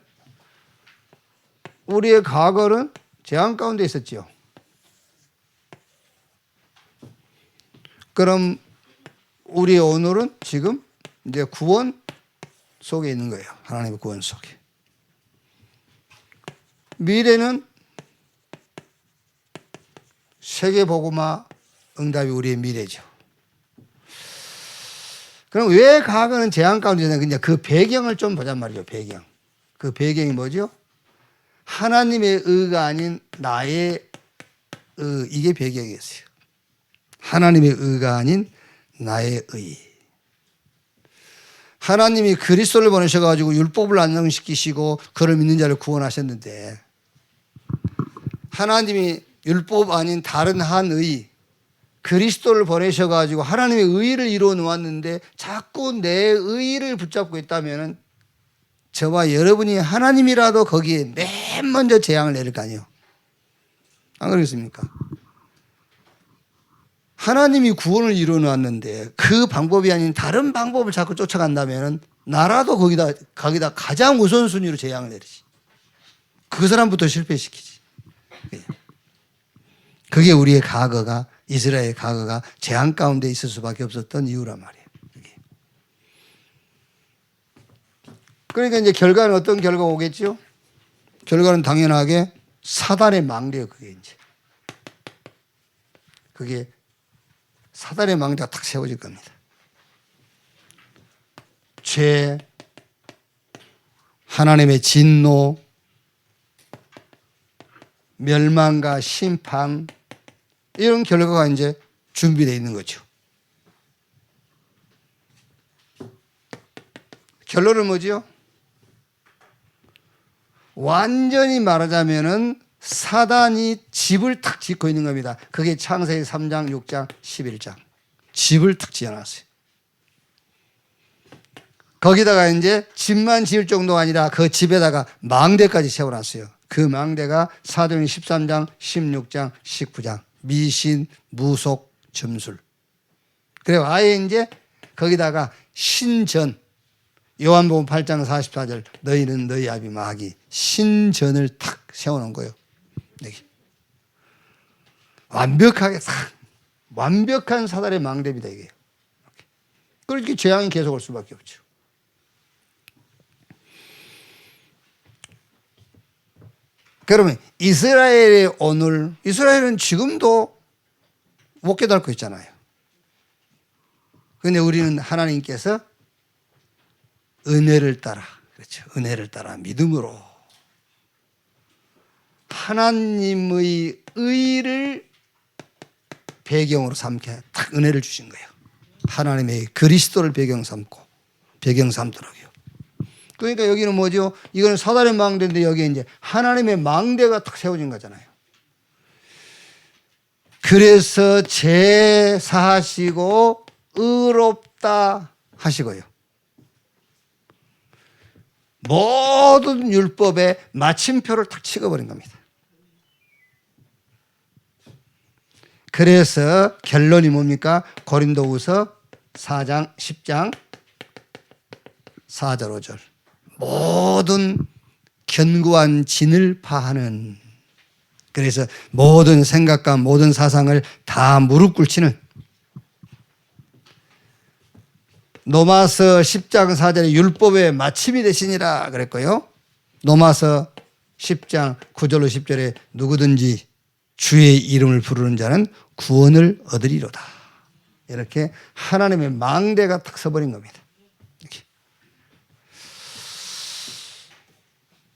우리의 과거는 재앙 가운데 있었지요. 그럼 우리의 오늘은 지금 이제 구원 속에 있는 거예요. 하나님의 구원 속에. 미래는 세계복음화 응답이 우리의 미래죠. 그럼 왜 과거는 재앙 가운데 있냐? 그냥 그 배경을 좀 보잔 말이죠. 배경. 그 배경이 뭐죠? 하나님의 의가 아닌 나의 의, 이게 배경이었어요. 하나님의 의가 아닌 나의 의. 하나님이 그리스도를 보내셔가지고 율법을 완성시키시고 그를 믿는 자를 구원하셨는데, 하나님이 율법 아닌 다른 한 의, 그리스도를 보내셔가지고 하나님의 의를 이루어 놓았는데 자꾸 내 의를 붙잡고 있다면 저와 여러분이 하나님이라도 거기에 맨 먼저 재앙을 내릴 거 아니에요. 안 그렇습니까? 하나님이 구원을 이루어 놓았는데 그 방법이 아닌 다른 방법을 자꾸 쫓아간다면 나라도 거기다 가장 우선순위로 재앙을 내리지. 그 사람부터 실패시키지. 그게 우리의 과거가, 이스라엘의 과거가 재앙 가운데 있을 수밖에 없었던 이유란 말이에요. 그러니까 이제 결과는 어떤 결과가 오겠죠? 결과는 당연하게 사단의 망대예요. 그게 사단의 망대가 탁 세워질 겁니다. 죄, 하나님의 진노, 멸망과 심판, 이런 결과가 이제 준비되어 있는 거죠. 결론은 뭐죠? 완전히 말하자면은 사단이 집을 탁 짓고 있는 겁니다. 그게 창세기 3장, 6장, 11장. 집을 탁 지어놨어요. 거기다가 이제 집만 지을 정도가 아니라 그 집에다가 망대까지 세워놨어요. 그 망대가 사도행 13장, 16장, 19장. 미신, 무속, 점술. 그리고 아예 이제 거기다가 신전, 요한복음 8장 44절, 너희는 너희 아비 마귀, 신전을 탁 세워놓은 거예요. 여기. 완벽한 사단의 망대입니다, 이게. 그렇게 재앙이 계속 올 수밖에 없죠. 그러면 이스라엘의 오늘, 이스라엘은 지금도 못 깨닫고 있잖아요. 그런데 우리는 하나님께서 은혜를 따라, 그렇죠. 은혜를 따라 믿음으로 하나님의 의를 배경으로 삼게 딱 은혜를 주신 거예요. 하나님의 그리스도를 배경 삼도록요. 그러니까 여기는 뭐죠? 이거는 사단의 망대인데 여기에 이제 하나님의 망대가 딱 세워진 거잖아요. 그래서 제사하시고 의롭다 하시고요. 모든 율법에 마침표를 탁 찍어버린 겁니다. 그래서 결론이 뭡니까? 고린도후서 4장 10장 4절 5절. 모든 견고한 진을 파하는, 그래서 모든 생각과 모든 사상을 다 무릎 꿇치는, 로마서 10장 4절에 율법의 마침이 되시니라 그랬고요. 로마서 10장 9절로 10절에 누구든지 주의 이름을 부르는 자는 구원을 얻으리로다. 이렇게 하나님의 망대가 탁 서버린 겁니다. 이렇게.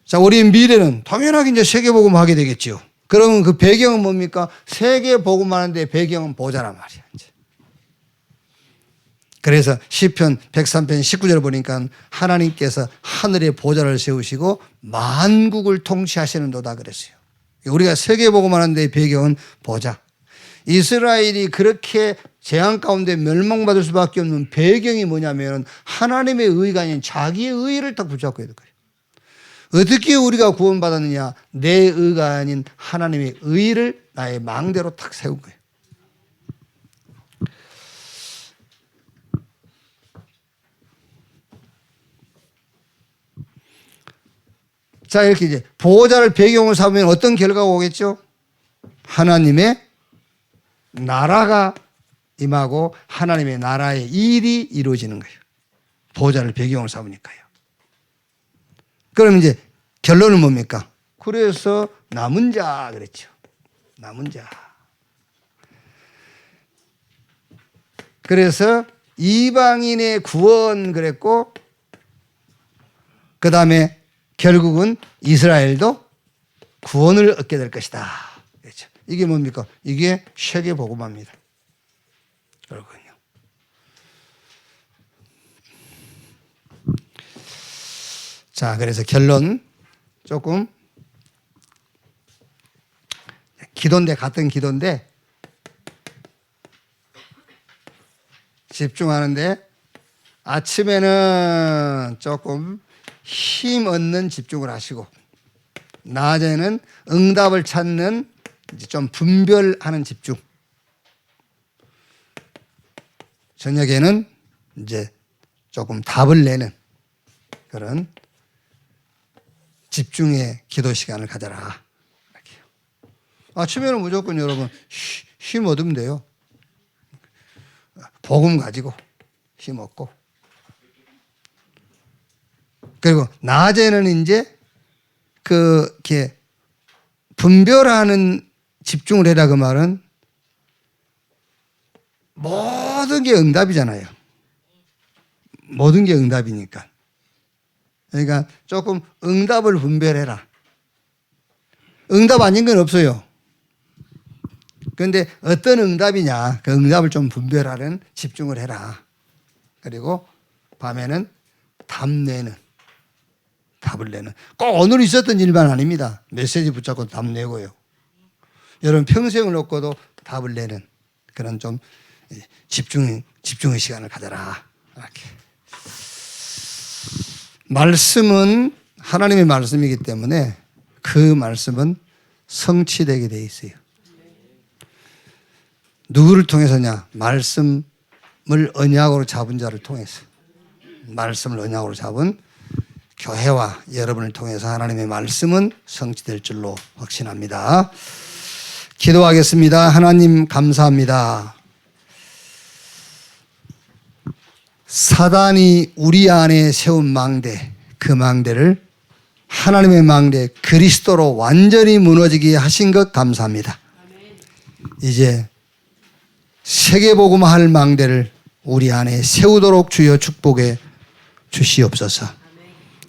자, 우리 미래는 당연하게 이제 세계복음 하게 되겠죠. 그러면 그 배경은 뭡니까? 세계복음 하는데 배경은 보좌란 말이야. 이제. 그래서 시편 103편 19절 보니까 하나님께서 하늘에 보좌를 세우시고 만국을 통치하시는도다 그랬어요. 우리가 세계복음 하는데 배경은 보좌. 이스라엘이 그렇게 재앙 가운데 멸망받을 수밖에 없는 배경이 뭐냐면 하나님의 의가 아닌 자기의 의를 딱 붙잡고 있는 거예요. 어떻게 우리가 구원받았느냐? 내 의가 아닌 하나님의 의를 나의 망대로 탁 세운 거예요. 자, 이렇게 이제 보호자를 배경으로 삼으면 어떤 결과가 오겠죠? 하나님의 나라가 임하고 하나님의 나라의 일이 이루어지는 거예요. 보호자를 배경으로 삼으니까요. 그럼 이제 결론은 뭡니까? 그래서 남은 자 그랬죠. 남은 자. 그래서 이방인의 구원 그랬고 그 다음에 결국은 이스라엘도 구원을 얻게 될 것이다. 그렇죠. 이게 뭡니까? 이게 세계복음화입니다. 그렇군요. 자, 그래서 결론 조금 기도인데 같은 기도인데 집중하는데 아침에는 조금 힘 얻는 집중을 하시고 낮에는 응답을 찾는 이제 좀 분별하는 집중. 저녁에는 이제 조금 답을 내는 그런 집중의 기도 시간을 가져라. 이렇게요. 아침에는 무조건 여러분 힘 얻으면 돼요. 복음 가지고 힘 얻고. 그리고 낮에는 이제 그렇게 분별하는 집중을 해라 그 말은 모든 게 응답이잖아요. 모든 게 응답이니까. 그러니까 조금 응답을 분별해라. 응답 아닌 건 없어요. 그런데 어떤 응답이냐, 그 응답을 좀 분별하는 집중을 해라. 그리고 밤에는 답을 내는. 꼭 오늘 있었던 일만 아닙니다. 메시지 붙잡고 답 내고요. 여러분 평생을 놓고도 답을 내는 그런 좀 집중의 시간을 가져라. 이렇게. 말씀은 하나님의 말씀이기 때문에 그 말씀은 성취되게 돼 있어요. 누구를 통해서냐? 말씀을 언약으로 잡은 자를 통해서. 말씀을 언약으로 잡은 교회와 여러분을 통해서 하나님의 말씀은 성취될 줄로 확신합니다. 기도하겠습니다. 하나님 감사합니다. 사단이 우리 안에 세운 망대, 그 망대를 하나님의 망대 그리스도로 완전히 무너지게 하신 것 감사합니다. 이제 세계복음화할 망대를 우리 안에 세우도록 주여 축복해 주시옵소서.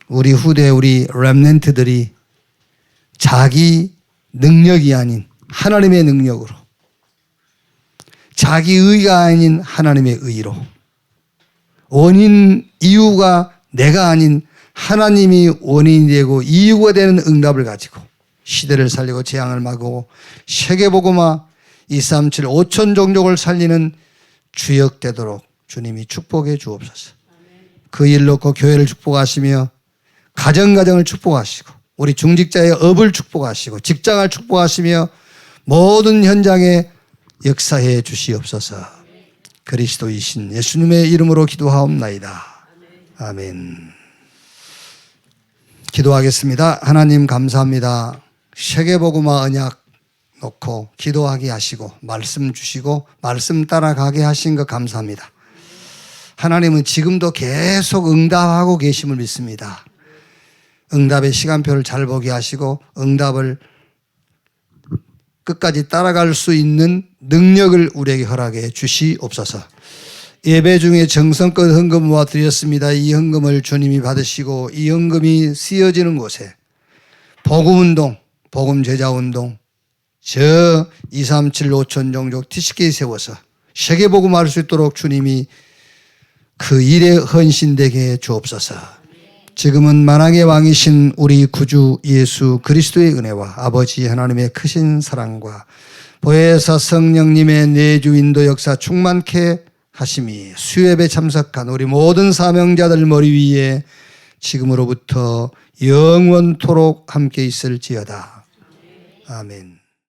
우리 후대 우리 렘넌트들이 자기 능력이 아닌 하나님의 능력으로, 자기 의가 아닌 하나님의 의로, 원인 이유가 내가 아닌 하나님이 원인이 되고 이유가 되는 응답을 가지고 시대를 살리고 재앙을 막고 세계복음화 237 5천 종족을 살리는 주역되도록 주님이 축복해 주옵소서. 그 일 놓고 교회를 축복하시며 가정을 축복하시고 우리 중직자의 업을 축복하시고 직장을 축복하시며 모든 현장에 역사해 주시옵소서. 그리스도이신 예수님의 이름으로 기도하옵나이다. 아멘. 기도하겠습니다. 하나님 감사합니다. 세계복음화 언약 놓고 기도하게 하시고 말씀 주시고 말씀 따라가게 하신 것 감사합니다. 하나님은 지금도 계속 응답하고 계심을 믿습니다. 응답의 시간표를 잘 보게 하시고 응답을 끝까지 따라갈 수 있는 능력을 우리에게 허락해 주시옵소서. 예배 중에 정성껏 헌금 모아 드렸습니다. 이 헌금을 주님이 받으시고 이 헌금이 쓰여지는 곳에 복음운동, 복음제자운동, 저 237 5천 종족 TCK 세워서 세계복음할 수 있도록 주님이 그 일에 헌신되게 주옵소서. 지금은 만왕의 왕이신 우리 구주 예수 그리스도의 은혜와 아버지 하나님의 크신 사랑과 보혜사 성령님의 내주 인도 역사 충만케 하심이 수협에 참석한 우리 모든 사명자들 머리 위에 지금으로부터 영원토록 함께 있을지어다. 아멘.